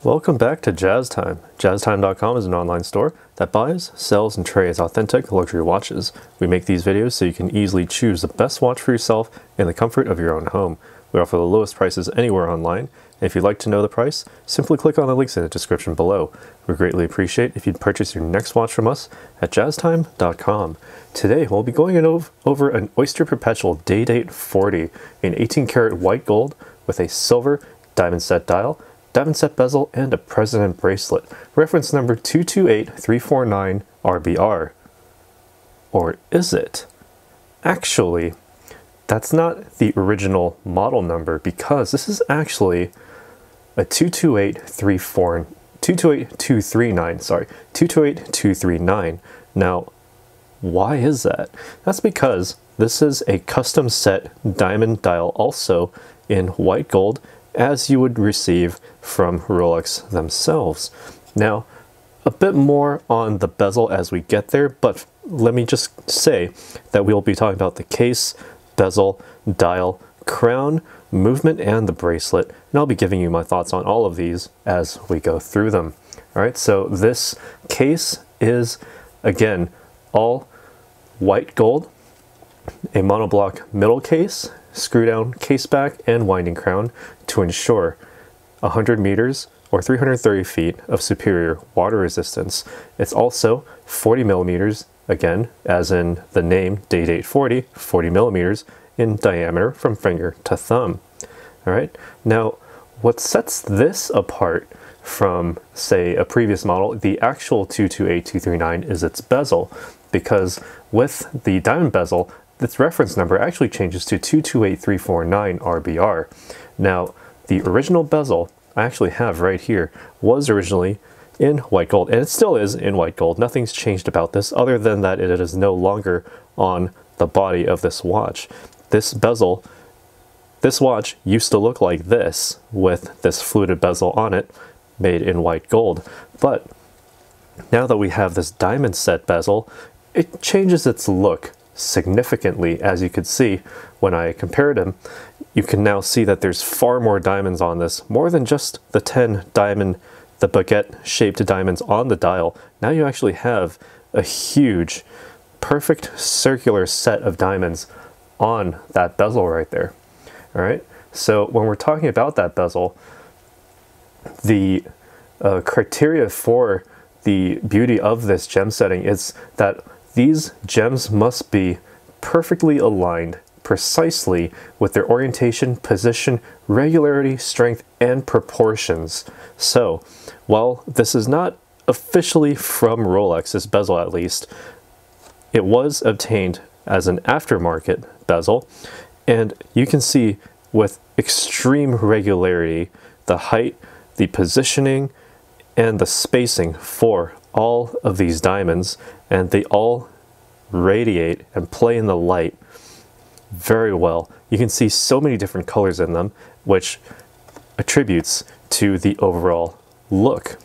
Welcome back to Jazz Time. JazzTime.com is an online store that buys, sells, and trades authentic luxury watches. We make these videos so you can easily choose the best watch for yourself in the comfort of your own home. We offer the lowest prices anywhere online, and if you'd like to know the price, simply click on the links in the description below. We greatly appreciate if you'd purchase your next watch from us at JazzTime.com. Today, we'll be going over an Oyster Perpetual Day-Date 40 in 18-karat white gold with a silver diamond set dial, diamond set bezel, and a president bracelet. Reference number 228349 RBR. Or is it? Actually, that's not the original model number because this is actually a 228239. Now, why is that? That's because this is a custom set diamond dial also in white gold, as you would receive from Rolex themselves. Now, a bit more on the bezel as we get there, but let me just say that we'll be talking about the case, bezel, dial, crown, movement, and the bracelet, and I'll be giving you my thoughts on all of these as we go through them. All right, so this case is, again, all white gold, a monoblock middle case, screw down case back, and winding crown to ensure 100 meters or 330 feet of superior water resistance. It's also 40 millimeters, again, as in the name Day-Date 40, 40 millimeters in diameter from finger to thumb. All right, now what sets this apart from, say, a previous model, the actual 228239, is its bezel, because with the diamond bezel, this reference number actually changes to 228349 RBR. Now, the original bezel I actually have right here was originally in white gold, and it still is in white gold. Nothing's changed about this other than that it is no longer on the body of this watch. This bezel, this watch used to look like this with this fluted bezel on it, made in white gold. But now that we have this diamond set bezel, it changes its look significantly. As you could see when I compared them, you can now see that there's far more diamonds on this, more than just the 10 diamond, the baguette shaped diamonds on the dial. Now you actually have a huge, perfect circular set of diamonds on that bezel right there. All right, so when we're talking about that bezel, the criteria for the beauty of this gem setting is that these gems must be perfectly aligned precisely with their orientation, position, regularity, strength, and proportions. So, while this is not officially from Rolex, this bezel at least, it was obtained as an aftermarket bezel, and you can see with extreme regularity the height, the positioning, and the spacing for all of these diamonds, and they all radiate and play in the light very well. You can see so many different colors in them, which attributes to the overall look.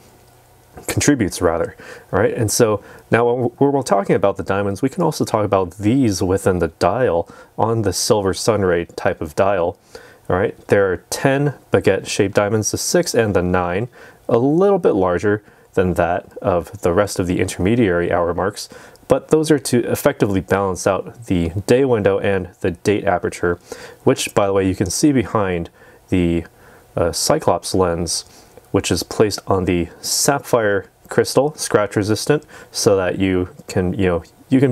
Contributes rather. All right, and so now when we're talking about the diamonds, we can also talk about these within the dial on the silver sunray type of dial. All right, there are 10 baguette shaped diamonds, the 6 and the 9, a little bit larger than that of the rest of the intermediary hour marks, but those are to effectively balance out the day window and the date aperture, which, by the way, you can see behind the Cyclops lens, which is placed on the sapphire crystal, scratch resistant, so that you can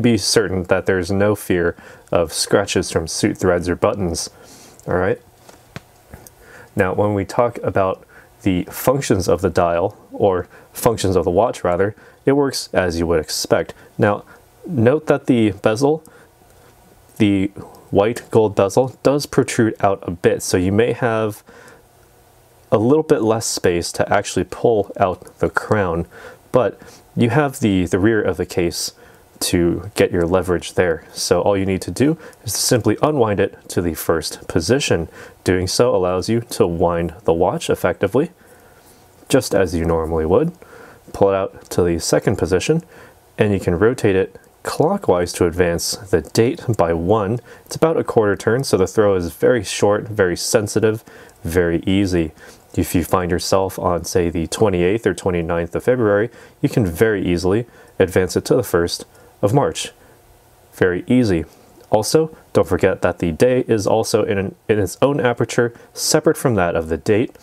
be certain that there's no fear of scratches from suit threads or buttons. All right. Now, when we talk about the functions of the dial, or functions of the watch rather, it works as you would expect. Now, note that the bezel, the white gold bezel, does protrude out a bit, so you may have a little bit less space to actually pull out the crown, but you have the rear of the case to get your leverage there. So all you need to do is to simply unwind it to the first position. Doing so allows you to wind the watch effectively, just as you normally would. Pull it out to the second position, and you can rotate it clockwise to advance the date by 1. It's about a quarter turn, so the throw is very short, very sensitive, very easy. If you find yourself on, say, the 28th or 29th of February, you can very easily advance it to the 1st of March. Very easy. Also, don't forget that the day is also in its own aperture, separate from that of the date,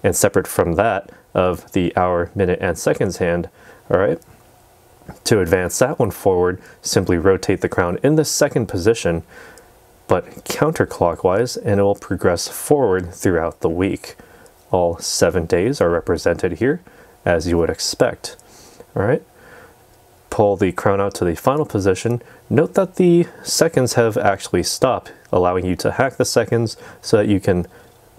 and separate from that of the hour, minute, and seconds hand. All right. To advance that one forward, simply rotate the crown in the second position, but counterclockwise, and it will progress forward throughout the week. All 7 days are represented here, as you would expect. All right. Pull the crown out to the final position. Note that the seconds have actually stopped, allowing you to hack the seconds so that you can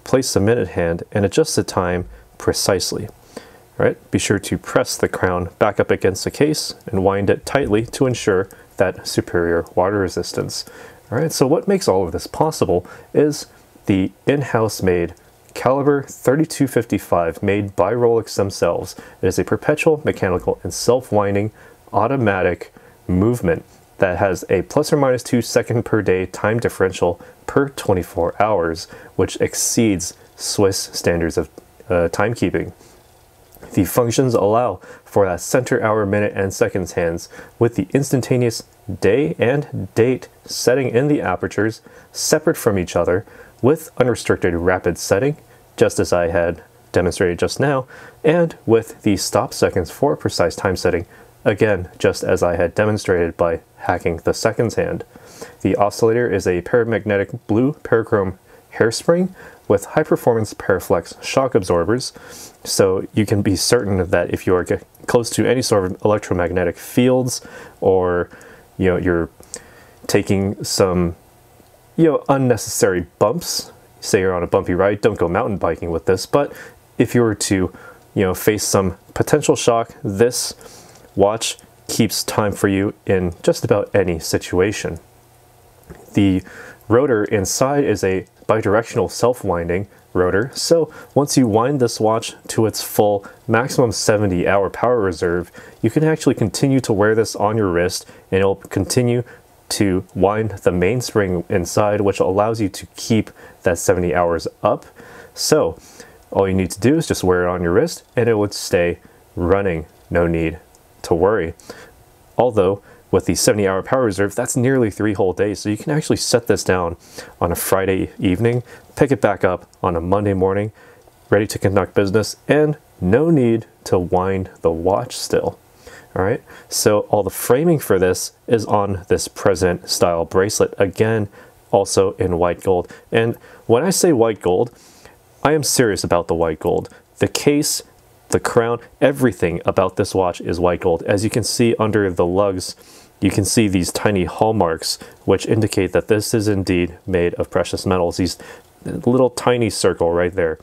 place the minute hand and adjust the time precisely. All right, be sure to press the crown back up against the case and wind it tightly to ensure that superior water resistance. All right, so what makes all of this possible is the in-house made caliber 3255 made by Rolex themselves. It is a perpetual mechanical and self-winding automatic movement that has a ±2 second per day time differential per 24 hours, which exceeds Swiss standards of timekeeping. The functions allow for that center, hour, minute, and seconds hands with the instantaneous day and date setting in the apertures separate from each other with unrestricted rapid setting, just as I had demonstrated just now, and with the stop seconds for precise time setting, again, just as I had demonstrated by hacking the seconds hand. The oscillator is a paramagnetic blue parachrome hairspring with high-performance Paraflex shock absorbers, so you can be certain that if you are close to any sort of electromagnetic fields, or you're taking some unnecessary bumps, say you're on a bumpy ride, don't go mountain biking with this, but if you were to face some potential shock, this watch keeps time for you in just about any situation. The rotor inside is a bidirectional self-winding rotor, so once you wind this watch to its full maximum 70-hour power reserve, you can actually continue to wear this on your wrist, and it'll continue to wind the mainspring inside, which allows you to keep that 70 hours up. So all you need to do is just wear it on your wrist and it would stay running. No need to worry. Although with the 70-hour power reserve, that's nearly 3 whole days. So you can actually set this down on a Friday evening, pick it back up on a Monday morning, ready to conduct business, and no need to wind the watch still. All right, so all the framing for this is on this President style bracelet, again, also in white gold. And when I say white gold, I am serious about the white gold. The case, the crown, everything about this watch is white gold. As you can see under the lugs, you can see these tiny hallmarks, which indicate that this is indeed made of precious metals. These little tiny circle right there.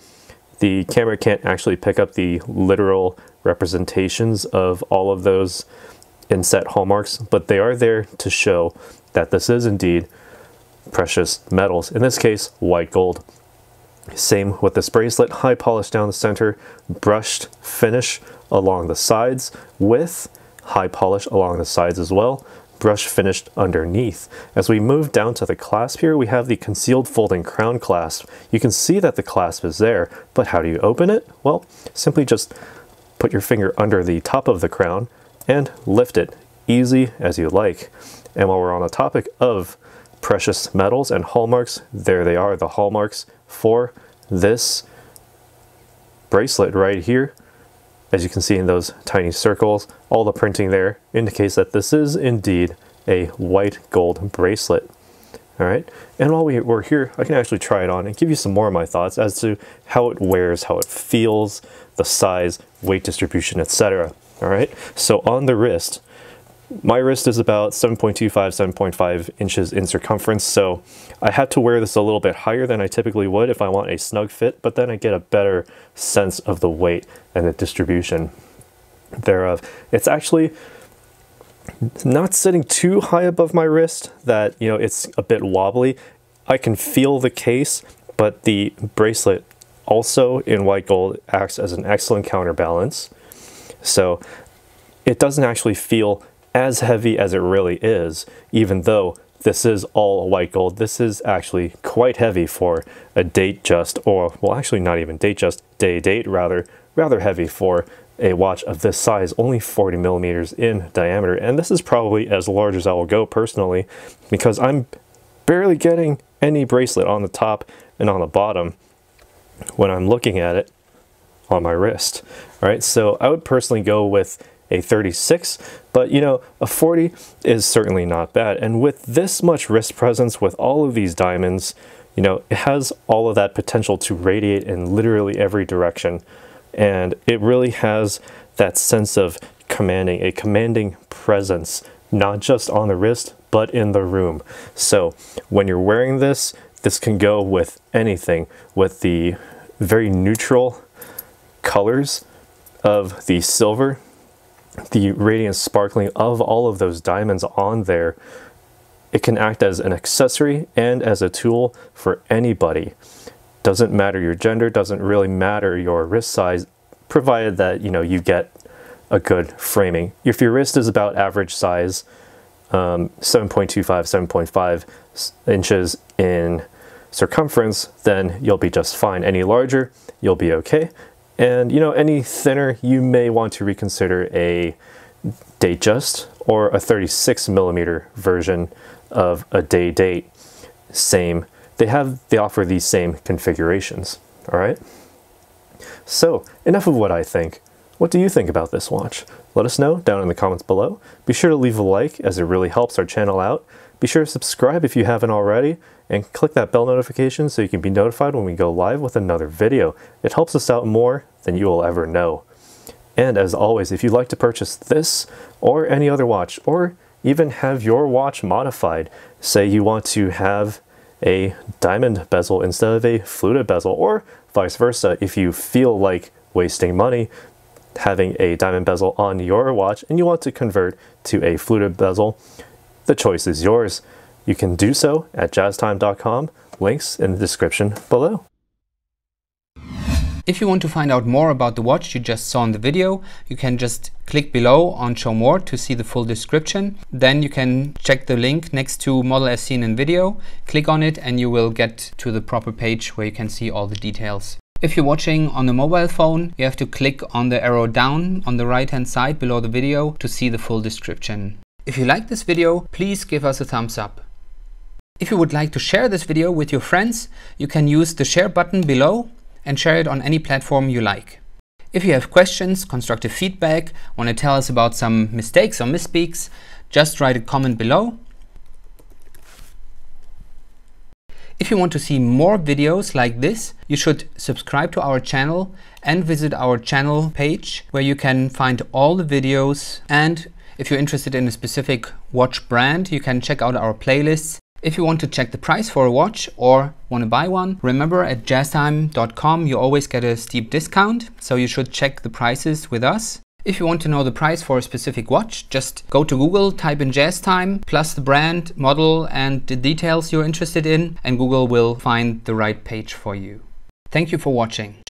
The camera can't actually pick up the literal representations of all of those inset hallmarks, but they are there to show that this is indeed precious metals, in this case white gold. Same with this bracelet, high polish down the center, brushed finish along the sides with high polish along the sides as well, brush finished underneath. As we move down to the clasp here, we have the concealed folding crown clasp. You can see that the clasp is there, but how do you open it? Well, simply just put your finger under the top of the crown and lift it, easy as you like. And while we're on the topic of precious metals and hallmarks, there they are, the hallmarks for this bracelet right here. As you can see in those tiny circles, all the printing there indicates that this is indeed a white gold bracelet. All right, and while we're here, I can actually try it on and give you some more of my thoughts as to how it wears, how it feels, the size, weight distribution, etc. All right, so on the wrist, my wrist is about 7.25, 7.5 inches in circumference, so I had to wear this a little bit higher than I typically would if I want a snug fit, but then I get a better sense of the weight and the distribution thereof. It's actually not sitting too high above my wrist that, it's a bit wobbly. I can feel the case, but the bracelet also in white gold acts as an excellent counterbalance. So it doesn't actually feel as heavy as it really is, even though this is all white gold. This is actually quite heavy for a Datejust, or well, actually not even Datejust, Day-Date rather heavy for a watch of this size, only 40 millimeters in diameter. And this is probably as large as I will go personally, because I'm barely getting any bracelet on the top and on the bottom when I'm looking at it on my wrist. All right, so I would personally go with a 36, but you know, a 40 is certainly not bad. And with this much wrist presence, with all of these diamonds, you know, it has all of that potential to radiate in literally every direction. And it really has that sense of a commanding presence, not just on the wrist, but in the room. So when you're wearing this, this can go with anything, with the very neutral colors of the silver, the radiant sparkling of all of those diamonds on there. It can act as an accessory and as a tool for anybody. Doesn't matter your gender, doesn't really matter your wrist size, provided that, you know, you get a good framing. If your wrist is about average size, 7.25, 7.5 inches in circumference, then you'll be just fine. Any larger, you'll be okay. And you know, any thinner, you may want to reconsider a Datejust or a 36 millimeter version of a Day-Date. They offer these same configurations. All right. So enough of what I think. What do you think about this watch? Let us know down in the comments below. Be sure to leave a like, as it really helps our channel out. Be sure to subscribe if you haven't already, and click that bell notification so you can be notified when we go live with another video. It helps us out more than you will ever know. And as always, if you'd like to purchase this or any other watch, or even have your watch modified, say you want to have a diamond bezel instead of a fluted bezel, or vice versa, if you feel like wasting money having a diamond bezel on your watch and you want to convert to a fluted bezel, the choice is yours. You can do so at jazztime.com, links in the description below. If you want to find out more about the watch you just saw in the video, you can just click below on Show More to see the full description. Then you can check the link next to Model as seen in video, click on it, and you will get to the proper page where you can see all the details. If you're watching on a mobile phone, you have to click on the arrow down on the right hand side below the video to see the full description. If you like this video, please give us a thumbs up. If you would like to share this video with your friends, you can use the share button below and share it on any platform you like. If you have questions, constructive feedback, want to tell us about some mistakes or misspeaks, just write a comment below. If you want to see more videos like this, you should subscribe to our channel and visit our channel page where you can find all the videos. And if you're interested in a specific watch brand, you can check out our playlists. If you want to check the price for a watch or want to buy one, remember at jazztime.com you always get a steep discount, so you should check the prices with us. If you want to know the price for a specific watch, just go to Google, type in JazzTime, plus the brand, model, and the details you're interested in, and Google will find the right page for you. Thank you for watching.